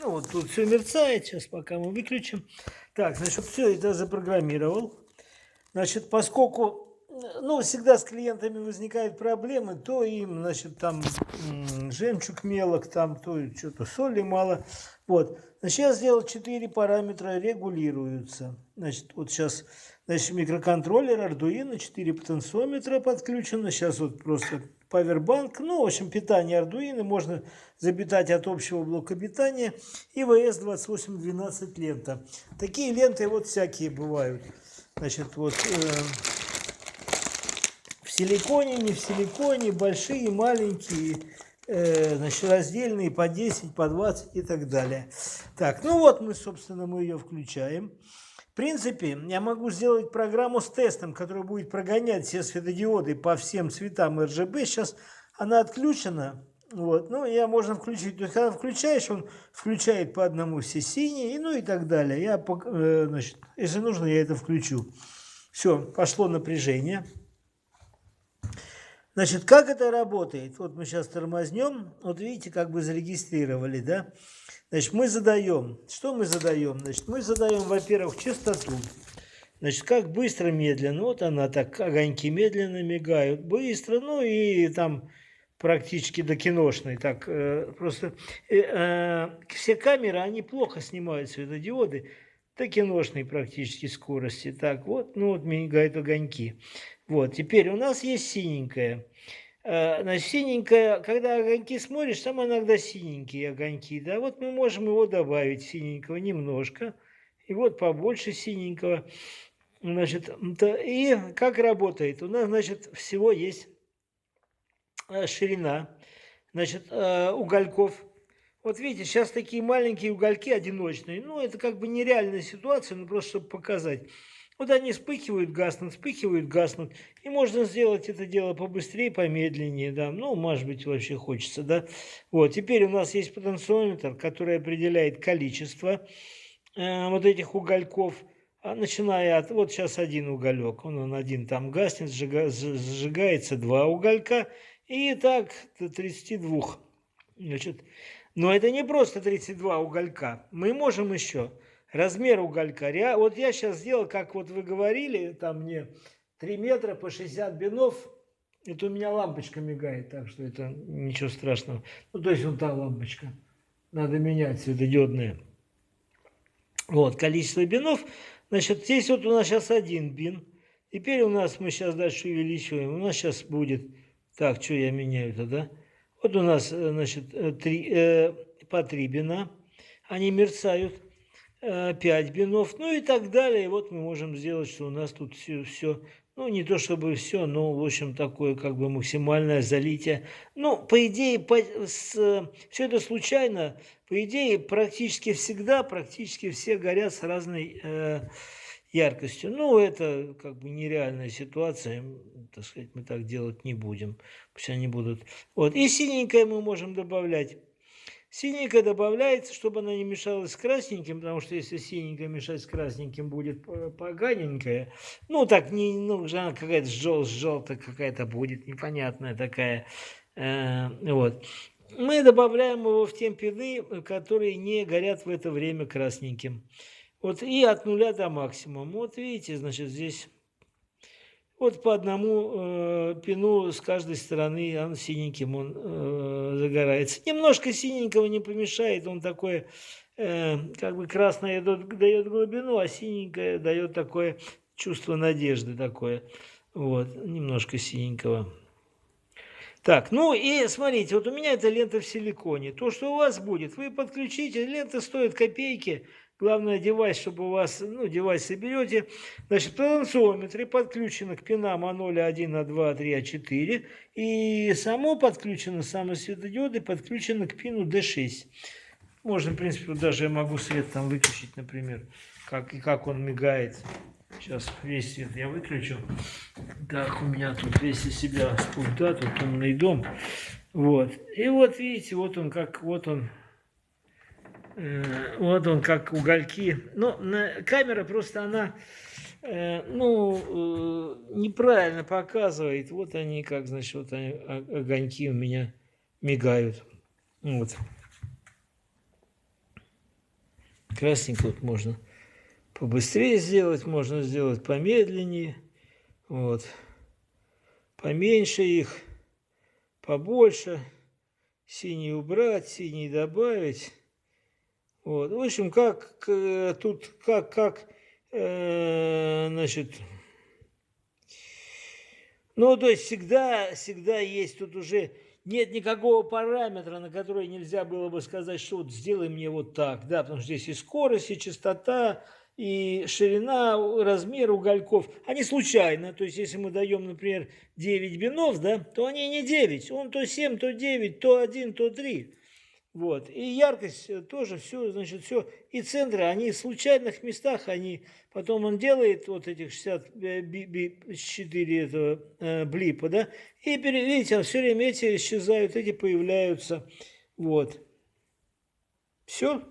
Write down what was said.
Ну, вот тут все мерцает, сейчас пока мы выключим. Так, значит, все это запрограммировал. Значит, поскольку, ну, всегда с клиентами возникают проблемы, то им, значит, там жемчуг мелок, там то что-то соли мало. Вот. Значит, я сделал 4 параметра, регулируются. Значит, вот сейчас, значит, микроконтроллер Arduino, 4 потенциометра подключено. Сейчас вот просто павербанк. Ну, в общем, питание Arduino можно запитать от общего блока питания. И VS2812 лента. Такие ленты вот всякие бывают. Значит, вот в силиконе, не в силиконе, большие, маленькие, значит, раздельные по 10, по 20 и так далее. Так, ну вот мы, собственно, мы ее включаем. В принципе, я могу сделать программу с тестом, которая будет прогонять все светодиоды по всем цветам RGB. Сейчас она отключена. Вот, ну, я можно включить. То есть, когда включаешь, он включает по одному все синие, ну и так далее. Я, значит, если нужно, я это включу. Все, пошло напряжение. Значит, как это работает? Вот мы сейчас тормознем. Вот видите, как бы зарегистрировали, да? Значит, мы задаем. Что мы задаем? Значит, мы задаем, во-первых, частоту. Значит, как быстро, медленно. Вот она так, огоньки медленно мигают. Быстро, ну и там практически до киношной. Так, просто все камеры, они плохо снимают светодиоды. До киношной практически скорости. Так, вот, ну вот мигают огоньки. Вот, теперь у нас есть синенькая. Значит, синенькая, когда огоньки смотришь, там иногда синенькие огоньки, да, вот мы можем его добавить, синенького, немножко, и вот побольше синенького, значит, и как работает? У нас, значит, всего есть ширина, значит, угольков. Вот видите, сейчас такие маленькие угольки одиночные, ну, это как бы нереальная ситуация, но просто чтобы показать. Вот они вспыхивают, гаснут. И можно сделать это дело побыстрее, помедленнее, да. Ну, может быть, вообще хочется, да. Вот, теперь у нас есть потенциометр, который определяет количество вот этих угольков, начиная от, вот сейчас один уголек, он один там гаснет, зажигается два уголька, и так до 32. Значит, но это не просто 32 уголька. Мы можем еще размер уголька. Вот я сейчас сделал, как вот вы говорили, там мне 3 метра по 60 бинов. Это у меня лампочка мигает, так что это ничего страшного. Ну, то есть вот та лампочка. Надо менять светодиодные. Вот, количество бинов. Значит, здесь вот у нас сейчас один бин. Теперь у нас, мы сейчас дальше увеличиваем. У нас сейчас будет... Так, что я меняю-то, да? Вот у нас, значит, по 3 бина. Они мерцают. 5 бинов, ну и так далее. И вот мы можем сделать, что у нас тут все, ну не то чтобы все, но в общем такое как бы максимальное залитие. Ну, по идее, все это случайно, по идее, практически всегда, практически все горят с разной яркостью. Ну, это как бы нереальная ситуация, так сказать, мы так делать не будем, пусть они будут. Вот, и синенькое мы можем добавлять. Синенькая добавляется, чтобы она не мешалась с красненьким, потому что если синенькая мешать с красненьким, будет поганенькая. Ну, так, не, ну, она какая-то желтая какая-то будет, непонятная такая. Вот. Мы добавляем его в те пины, которые не горят в это время красненьким. Вот, и от нуля до максимума. Вот видите, значит, здесь... Вот по одному пину с каждой стороны, он синеньким загорается. Немножко синенького не помешает, он такой, как бы красное дает глубину, а синенькое дает такое чувство надежды такое. Вот, немножко синенького. Так, ну и смотрите, вот у меня эта лента в силиконе. То, что у вас будет, вы подключите, лента стоит копейки. Главное, девайс, чтобы у вас, ну, девайс соберете. Значит, потенциометры подключены к пинам А0, А1, А2, А3, А4. И само подключено, самые светодиоды подключены к пину D6. Можно, в принципе, даже я могу свет там выключить, например, как он мигает. Сейчас весь свет я выключу. Так, у меня тут весь из себя с пульта, тут умный дом. Вот. И вот видите, вот он как как угольки. Но камера просто она неправильно показывает. Вот они как, значит, вот они, огоньки у меня мигают. Вот. Красненько вот можно побыстрее сделать, можно сделать помедленнее. Вот. Поменьше их, побольше. Синий убрать, синий добавить. Вот. В общем, тут, значит, ну, то есть всегда есть тут уже, нет никакого параметра, на который нельзя было бы сказать, что вот сделай мне вот так, да, потому что здесь и скорость, и частота, и ширина, размер угольков, они случайно, то есть если мы даем, например, 9 бинов, да, то они не 9, он то 7, то 9, то 1, то 3. Вот. И яркость тоже все, значит, все. И центры, они в случайных местах, они, потом он делает вот этих 64 этого, блипа, да, и видите, все время эти исчезают, эти появляются. Вот. Все.